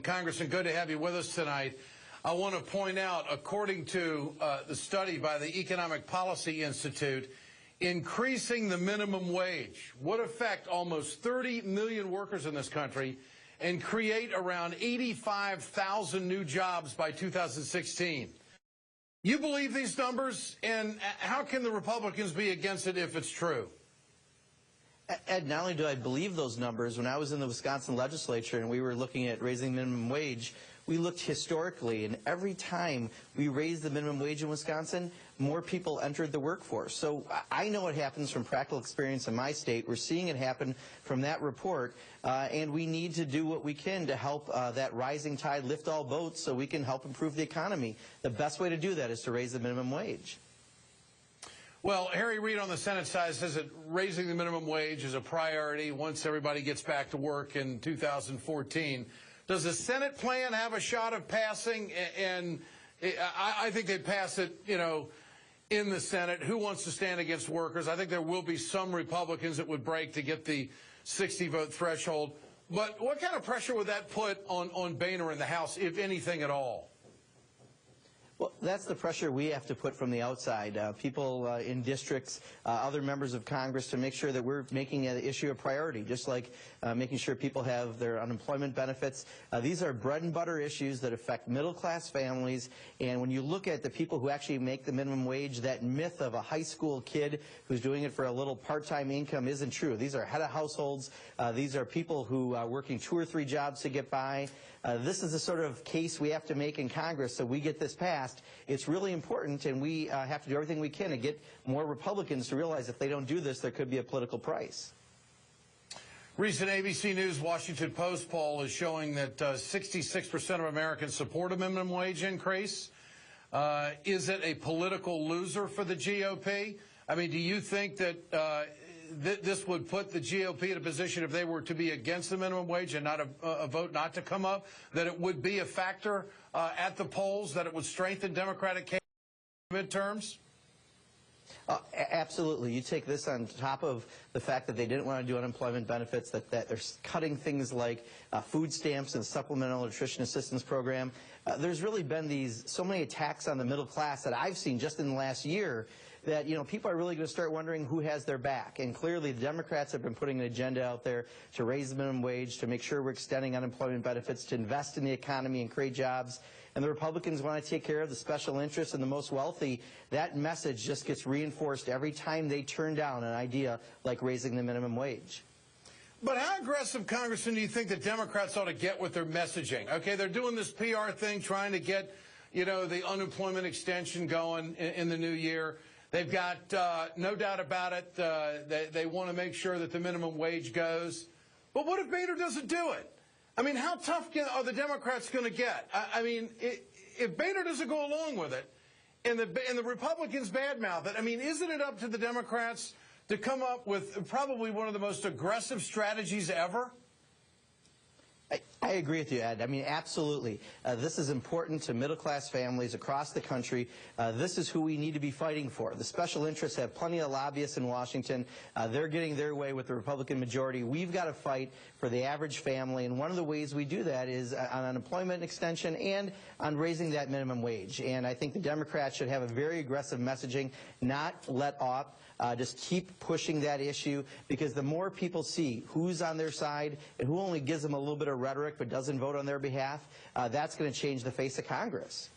Congressman, good to have you with us tonight. I want to point out, according to the study by the Economic Policy Institute, increasing the minimum wage would affect almost 30 million workers in this country and create around 85,000 new jobs by 2016. You believe these numbers, and how can the Republicans be against it if it's true? Ed, not only do I believe those numbers, when I was in the Wisconsin legislature and we were looking at raising minimum wage, we looked historically, and every time we raised the minimum wage in Wisconsin, more people entered the workforce. So I know it happens from practical experience in my state. We're seeing it happen from that report, and we need to do what we can to help that rising tide lift all boats so we can help improve the economy. The best way to do that is to raise the minimum wage. Well, Harry Reid on the Senate side says that raising the minimum wage is a priority once everybody gets back to work in 2014. Does the Senate plan have a shot of passing? And I think they'd pass it, in the Senate. Who wants to stand against workers? I think there will be some Republicans that would break to get the 60-vote threshold. But what kind of pressure would that put on Boehner in the House, if anything at all? Well, that's the pressure we have to put from the outside, people in districts, other members of Congress, to make sure that we're making an issue a priority, just like making sure people have their unemployment benefits. These are bread and butter issues that affect middle-class families, and when you look at the people who actually make the minimum wage, that myth of a high school kid who's doing it for a little part-time income isn't true. These are head of households. These are people who are working 2 or 3 jobs to get by. This is the sort of case we have to make in Congress so we get this passed. It's really important, and we have to do everything we can to get more Republicans to realize if they don't do this, there could be a political price. Recent ABC News Washington Post poll is showing that 66% of Americans support a minimum wage increase. Is it a political loser for the GOP? I mean, do you think that this would put the GOP in a position, if they were to be against the minimum wage and not a vote not to come up, that it would be a factor at the polls, that it would strengthen Democratic midterms? Absolutely. You take this on top of the fact that they didn't want to do unemployment benefits, that they're cutting things like food stamps and supplemental nutrition assistance program. There's really been so many attacks on the middle class that I've seen just in the last year that, people are really going to start wondering who has their back. And clearly the Democrats have been putting an agenda out there to raise the minimum wage, to make sure we're extending unemployment benefits, to invest in the economy and create jobs. And the Republicans want to take care of the special interests and the most wealthy. That message just gets reinforced every time they turn down an idea like raising the minimum wage. But how aggressive, Congressman, do you think the Democrats ought to get with their messaging? Okay, they're doing this PR thing, trying to get, the unemployment extension going in the new year. They've got, no doubt about it, they want to make sure that the minimum wage goes. But what if Boehner doesn't do it? I mean, how tough are the Democrats going to get? I mean, if Boehner doesn't go along with it, and the Republicans badmouth it, I mean, isn't it up to the Democrats to come up with probably one of the most aggressive strategies ever? I agree with you, Ed. I mean, absolutely. This is important to middle-class families across the country. This is who we need to be fighting for. The special interests have plenty of lobbyists in Washington. They're getting their way with the Republican majority. We've got to fight for the average family, and one of the ways we do that is on unemployment extension and on raising that minimum wage. And I think the Democrats should have a very aggressive messaging, not let up. Just keep pushing that issue, because the more people see who's on their side and who only gives them a little bit of rhetoric but doesn't vote on their behalf, that's going to change the face of Congress.